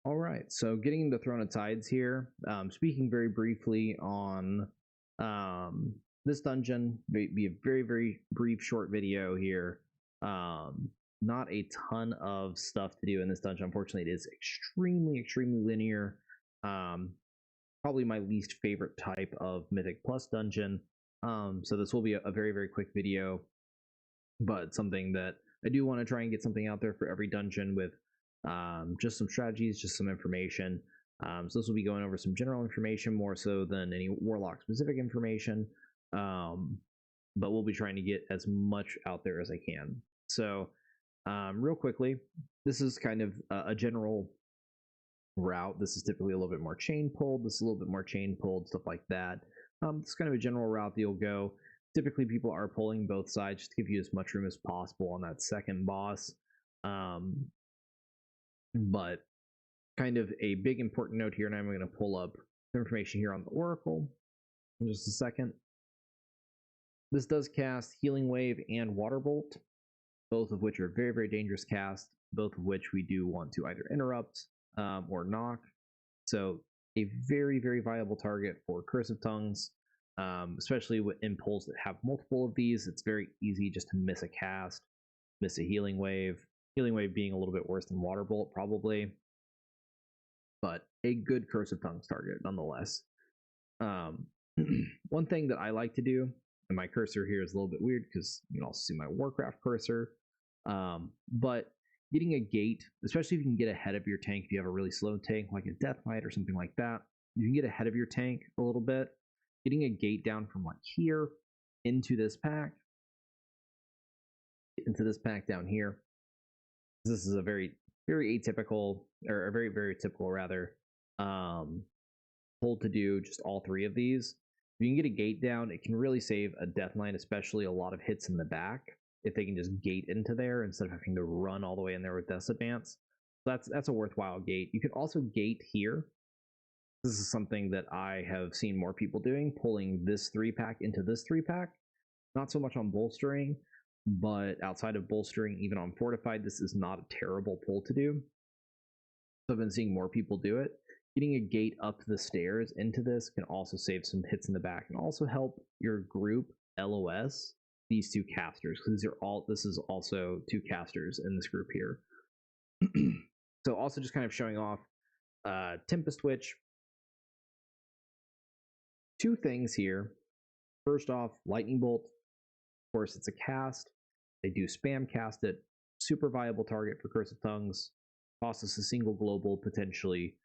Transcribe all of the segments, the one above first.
All right, so getting into Throne of Tides here. Speaking very briefly on this dungeon, be a very brief, short video here. Not a ton of stuff to do in this dungeon. Unfortunately, it is extremely linear. Probably my least favorite type of Mythic Plus dungeon. So this will be a very quick video, but something that I do want to try and get something out there for every dungeon with just some strategies, just some information. So this will be going over some general information more so than any Warlock specific information, but we'll be trying to get as much out there as I can. So real quickly, this is kind of a general route. This is typically a little bit more chain pulled. This is a little bit more chain pulled, stuff like that. It's kind of a general route that you'll go. Typically, people are pulling both sides just to give you as much room as possible on that second boss. But kind of a big important note here, and I'm going to pull up some information here on the Oracle in just a second. This does cast Healing Wave and Water Bolt, both of which are very dangerous casts, both of which we do want to either interrupt or knock. So a very viable target for Cursive Tongues, especially with impulse that have multiple of these. It's very easy just to miss a cast, miss a Healing Wave. Healing Wave being a little bit worse than Water Bolt, probably. But a good Cursive Tongues target, nonetheless. One thing that I like to do, and my cursor here is a little bit weird because you can also see my Warcraft cursor, but getting a gate, especially if you can get ahead of your tank, if you have a really slow tank like a Death Knight or something like that, you can get ahead of your tank a little bit. Getting a gate down from like here into this pack down here. This is a very atypical, or a very typical rather, pull to do just all three of these. If you can get a gate down, it can really save a Death Knight, especially a lot of hits in the back, if they can just gate into there instead of having to run all the way in there with Death Advance. So that's a worthwhile gate. You can also gate here. This is something that I have seen more people doing, pulling this 3-pack into this 3-pack. Not so much on bolstering, but outside of bolstering, even on fortified, this is not a terrible pull to do. So I've been seeing more people do it. Getting a gate up the stairs into this can also save some hits in the back and also help your group LOS these two casters, because this is also two casters in this group here. So also just kind of showing off Tempest Witch. Two things here. First off, Lightning Bolt. Of course, it's a cast. They do spam cast it. Super viable target for Cursive Tongues. Costs us a single global, potentially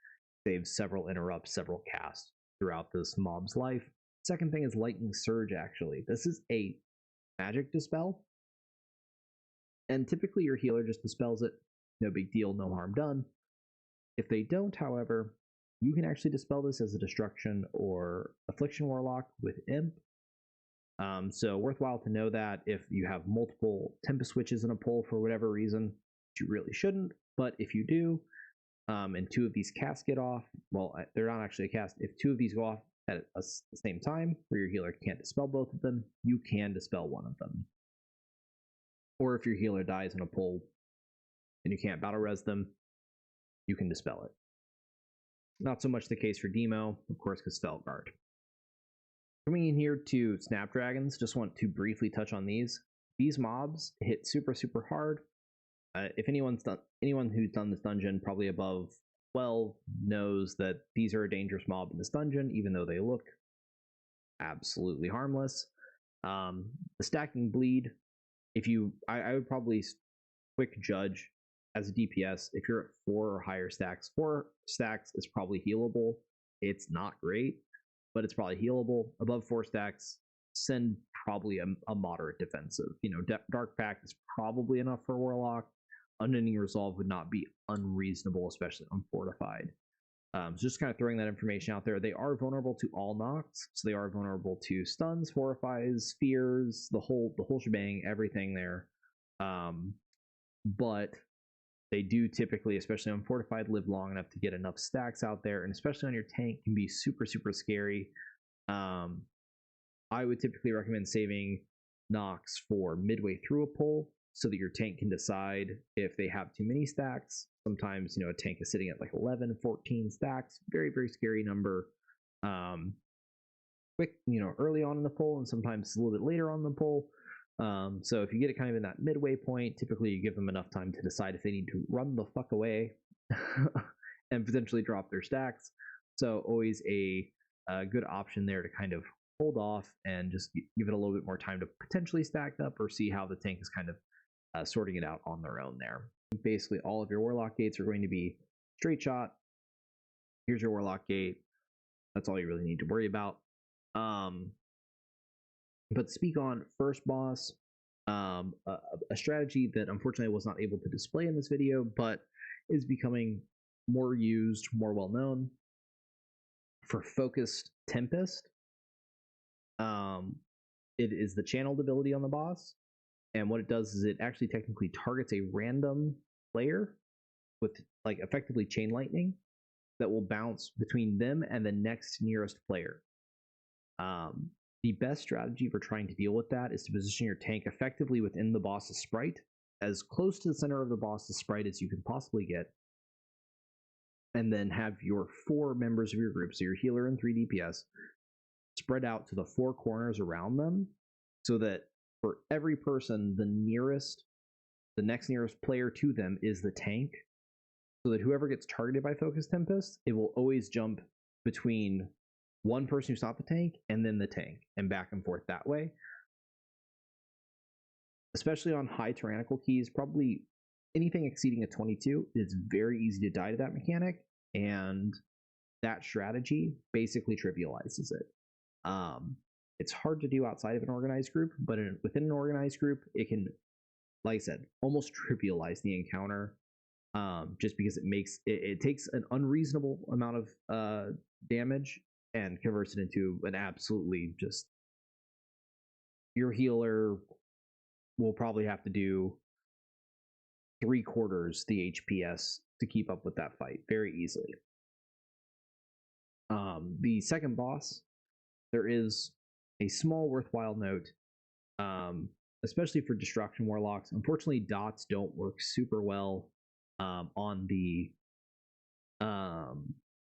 saves several interrupts, several casts throughout this mob's life. Second thing is Lightning Surge, actually. This is a magic dispel. And typically your healer just dispels it. No big deal, no harm done. If they don't, however, you can actually dispel this as a Destruction or Affliction Warlock with Imp. So worthwhile to know that if you have multiple Tempest Witches in a pull for whatever reason, you really shouldn't, but if you do, and two of these casts get off, well, they're not actually a cast. If two of these go off at the same time, where your healer can't dispel both of them, you can dispel one of them. Or if your healer dies in a pull and you can't battle res them, you can dispel it. Not so much the case for Demo, of course, because Felguard. Coming in here to Snapdragons, just want to briefly touch on these. These mobs hit super hard. If anyone who's done this dungeon probably above 12 knows that these are a dangerous mob in this dungeon, even though they look absolutely harmless. The stacking bleed, I would probably quick judge as a DPS, if you're at 4 or higher stacks. 4 stacks is probably healable. It's not great, but it's probably healable. Above 4 stacks, send probably a moderate defensive. Dark Pact is probably enough for Warlock. Unending Resolve would not be unreasonable, especially on fortified. So just kind of throwing that information out there. They are vulnerable to all knocks, so they are vulnerable to stuns, fortifies, fears, the whole shebang, everything there. But they do typically, especially on fortified, live long enough to get enough stacks out there, and especially on your tank, can be super scary. I would typically recommend saving knocks for midway through a pull, so that your tank can decide if they have too many stacks. Sometimes, a tank is sitting at like 11, 14 stacks. Very, very scary number. Quick, early on in the pull, and sometimes a little bit later on the pull. So if you get it kind of in that midway point, typically you give them enough time to decide if they need to run the fuck away and potentially drop their stacks. So always a good option there to kind of hold off and just give it a little bit more time to potentially stack up or see how the tank is kind of sorting it out on their own there. Basically, all of your Warlock gates are going to be straight shot. Here's your Warlock gate. That's all you really need to worry about. But to speak on first boss, a strategy that unfortunately I was not able to display in this video, but is becoming more used, more well known for focused Tempest. It is the channeled ability on the boss, and what it does is it actually technically targets a random player with like effectively chain lightning that will bounce between them and the next nearest player. The best strategy for trying to deal with that is to position your tank effectively within the boss's sprite, as close to the center of the boss's sprite as you can possibly get, and then have your 4 members of your group, so your healer and 3 DPS, spread out to the 4 corners around them, so that for every person, the next nearest player to them is the tank, so that whoever gets targeted by Focus Tempest, it will always jump between one person who's not the tank and then the tank, and back and forth that way. Especially on high tyrannical keys, probably anything exceeding a 22, it's very easy to die to that mechanic, and that strategy basically trivializes it. It's hard to do outside of an organized group, but within an organized group, it can, like I said, almost trivialize the encounter, just because it takes an unreasonable amount of damage and converts it into an absolutely just, your healer will probably have to do 3/4 the HPS to keep up with that fight very easily. The second boss, there is a small worthwhile note, especially for destruction warlocks. Unfortunately, dots don't work super well on the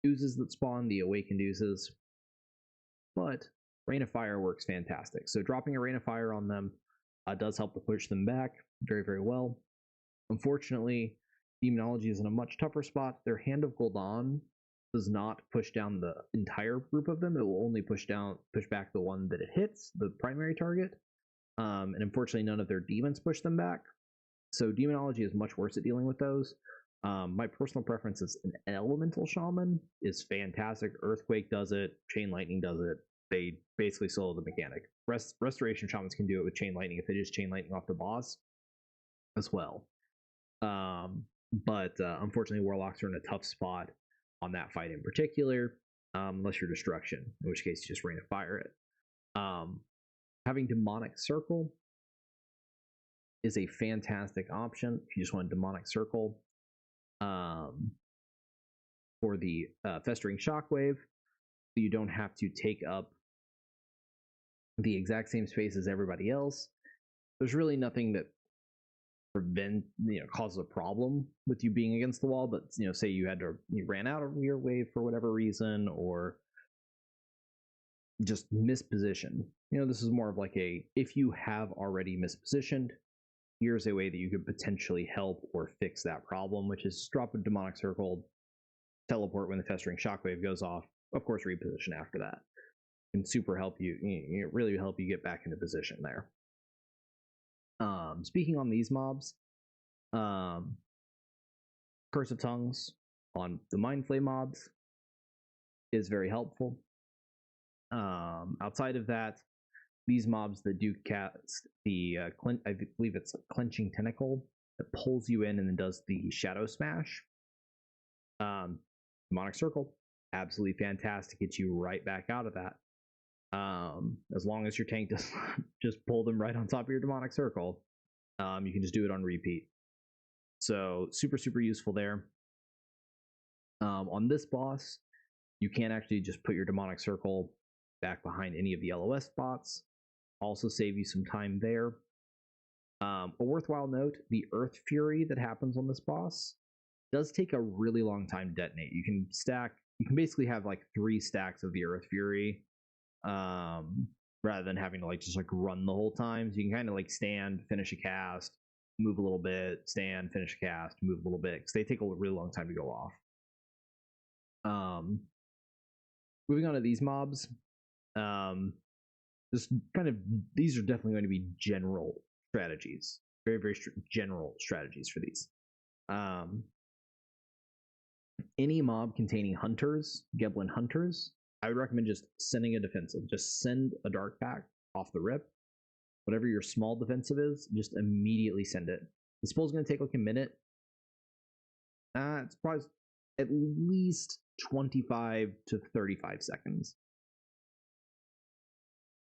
oozes that spawn, the awakened oozes, but Rain of Fire works fantastic. So dropping a Rain of Fire on them does help to push them back very, very well. Unfortunately, Demonology is in a much tougher spot. Their Hand of Gul'dan does not push down the entire group of them. It will only push back the one that it hits, the primary target. And unfortunately, none of their demons push them back. So Demonology is much worse at dealing with those. My personal preference is an Elemental Shaman is fantastic. Earthquake does it. Chain Lightning does it. They basically solo the mechanic. Restoration Shamans can do it with Chain Lightning if they just Chain Lightning off the boss as well. But unfortunately, Warlocks are in a tough spot on that fight in particular, unless you're Destruction, in which case you just Rain of Fire it. Having Demonic Circle is a fantastic option if you just want a Demonic Circle for the Festering Shockwave. You don't have to take up the exact same space as everybody else. There's really nothing that causes a problem with you being against the wall, but say you ran out of your wave for whatever reason, or just misposition. This is more of like if you have already mispositioned, here's a way that you could potentially help or fix that problem, which is drop a Demonic Circle, teleport when the Festering Shockwave goes off, of course reposition after that. Can super help you, really help you get back into position there. Speaking on these mobs, Curse of Tongues on the Mind Flay mobs is very helpful. Outside of that, these mobs that do cast the I believe it's a Clenching Tentacle that pulls you in and then does the Shadow Smash. Demonic Circle, absolutely fantastic, gets you right back out of that. As long as your tank does not just pull them right on top of your Demonic Circle, you can just do it on repeat. So super, super useful there. On this boss, you can actually just put your Demonic Circle back behind any of the LOS spots. Also save you some time there. A worthwhile note, the Earth Fury that happens on this boss does take a really long time to detonate. You can basically have like 3 stacks of the Earth Fury, rather than having to just run the whole time. So you can kind of stand, finish a cast, move a little bit, stand, finish a cast, move a little bit, because they take a really long time to go off. Moving on to these mobs, these are definitely going to be general strategies, very general strategies for these. Any mob containing hunters, Geblin hunters, I would recommend just sending a defensive. Just send a dark pact off the rip. Whatever your small defensive is, just immediately send it. The spell's going to take a minute. It's probably at least 25 to 35 seconds.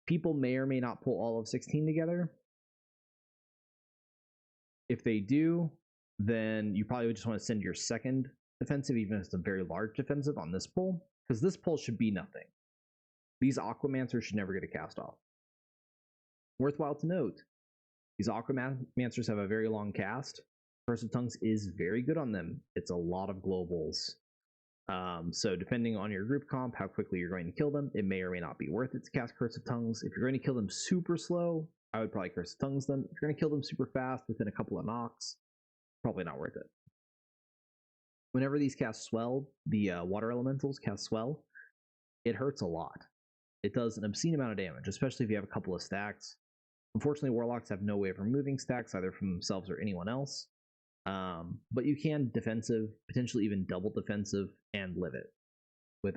People may or may not pull all of 16 together. If they do, then you probably would just want to send your second defensive, even if it's a very large defensive, on this pull, because this pull should be nothing. These Aquamancers should never get a cast off. Worthwhile to note, these Aquamancers have a very long cast. Curse of Tongues is very good on them. It's a lot of globals. So depending on your group comp, how quickly you're going to kill them, it may or may not be worth it to cast Curse of Tongues. If you're going to kill them super slow, I would probably Curse of Tongues them. If you're going to kill them super fast within a couple of knocks, probably not worth it. Whenever these cast Swell, the water elementals cast Swell, it hurts a lot. It does an obscene amount of damage, especially if you have a couple of stacks. Unfortunately, Warlocks have no way of removing stacks, either from themselves or anyone else. But you can defensive, potentially even double defensive, and live it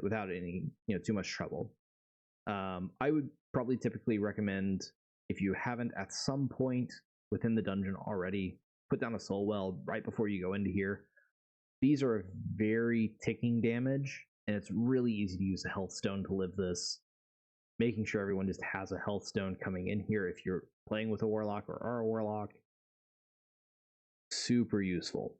without any too much trouble. I would probably typically recommend, if you haven't at some point within the dungeon already, put down a soul well right before you go into here. These are a very ticking damage, and it's really easy to use a health stone to live this. Making sure everyone just has a health stone coming in here if you're playing with a Warlock or are a Warlock. Super useful.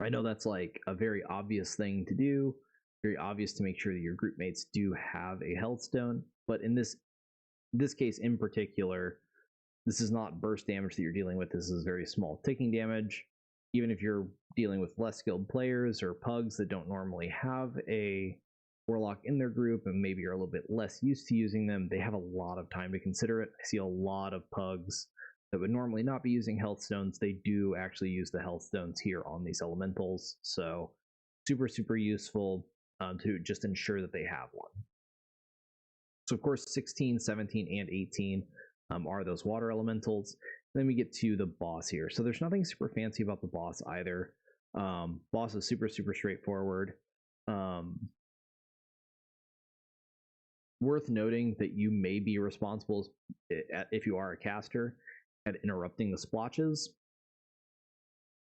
I know that's a very obvious thing to do, very obvious to make sure that your group mates do have a health stone, but in this case in particular, this is not burst damage that you're dealing with. This is very small ticking damage. Even if you're dealing with less skilled players or pugs that don't normally have a Warlock in their group, and maybe you're a little bit less used to using them, they have a lot of time to consider it. I see a lot of pugs that would normally not be using health stones. They do actually use the health stones here on these elementals, so super useful to just ensure that they have one. So of course 16, 17, and 18 are those water elementals. Then we get to the boss here. So there's nothing super fancy about the boss either. Boss is super straightforward. Worth noting that you may be responsible, if you are a caster, at interrupting the splotches.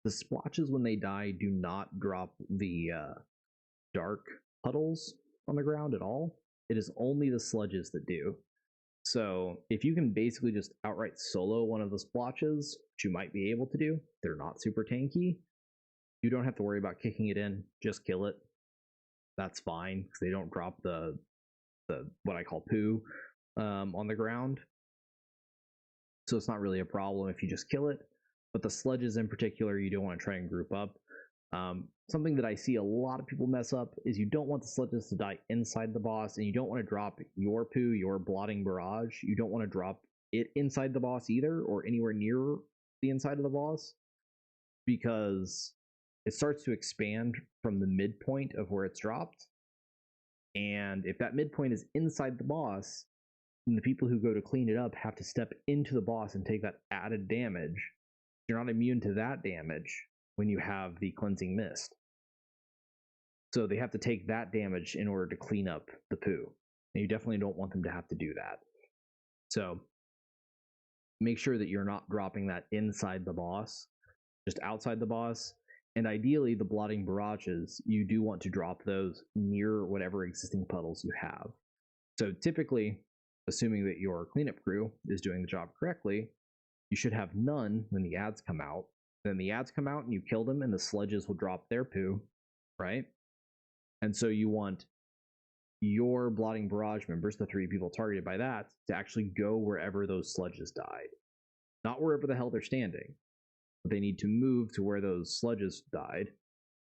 The splotches, when they die, do not drop the dark puddles on the ground at all. It is only the sludges that do. So if you can basically just outright solo one of the splotches, which you might be able to do, they're not super tanky, you don't have to worry about kicking it in, just kill it. That's fine, because they don't drop the what I call poo on the ground. So it's not really a problem if you just kill it. But the sludges in particular, you don't want to try and group up. Something that I see a lot of people mess up is you don't want the sludges to die inside the boss, and you don't want to drop your poo, your blotting barrage. You don't want to drop it inside the boss either, or anywhere near the inside of the boss, because it starts to expand from the midpoint of where it's dropped. And if that midpoint is inside the boss, then the people who go to clean it up have to step into the boss and take that added damage. You're not immune to that damage when you have the cleansing mist. So they have to take that damage in order to clean up the poo. And you definitely don't want them to have to do that. So make sure that you're not dropping that inside the boss, just outside the boss. And ideally, the blotting barrages, you do want to drop those near whatever existing puddles you have. So typically, assuming that your cleanup crew is doing the job correctly, you should have none when the ads come out. Then the ads come out and you kill them, and the sludges will drop their poo, right? And so you want your blotting barrage members, the 3 people targeted by that, to actually go wherever those sludges died. not wherever the hell they're standing, but they need to move to where those sludges died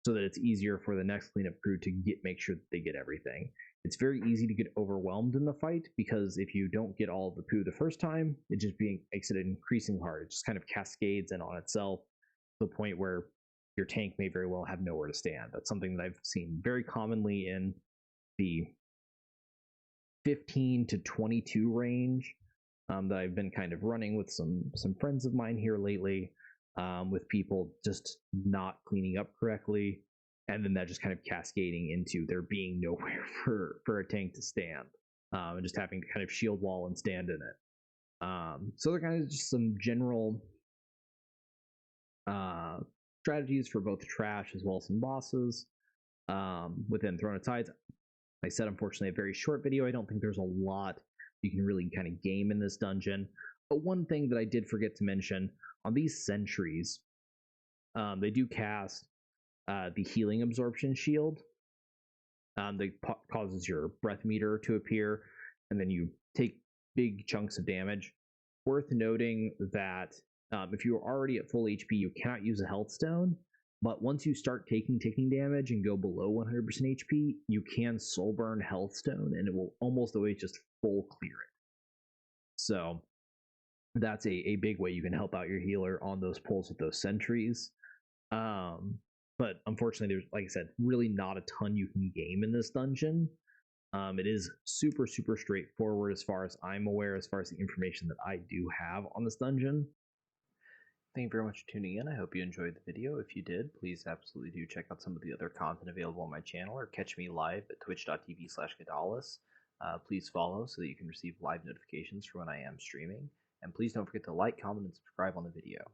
so that it's easier for the next cleanup crew to make sure that they get everything. It's very easy to get overwhelmed in the fight because if you don't get all of the poo the first time, it just makes it increasingly hard. It just kind of cascades in on itself to the point where your tank may very well have nowhere to stand. That's something that I've seen very commonly in the 15 to 22 range that I've been kind of running with some friends of mine here lately, with people just not cleaning up correctly, and then that just kind of cascading into there being nowhere for a tank to stand, and just having to kind of shield wall and stand in it. So they're kind of just some general strategies for both trash as well as some bosses within Throne of Tides. Like I said, unfortunately, a very short video. I don't think there's a lot you can really kind of game in this dungeon. But one thing that I did forget to mention, on these sentries, they do cast the healing absorption shield that causes your breath meter to appear, and then you take big chunks of damage. Worth noting that if you're already at full HP, you cannot use a health stone, but once you start taking ticking damage and go below 100% HP, you can soul burn health stone, and it will almost always just full clear it. So that's a big way you can help out your healer on those pulls with those sentries. But unfortunately, there's, like I said, really not a ton you can game in this dungeon. It is super straightforward as far as I'm aware, as far as the information that I do have on this dungeon. Thank you very much for tuning in. I hope you enjoyed the video. If you did, please absolutely do check out some of the other content available on my channel, or catch me live at twitch.tv/Gadalis. Please follow so that you can receive live notifications for when I am streaming. And please don't forget to like, comment, and subscribe on the video.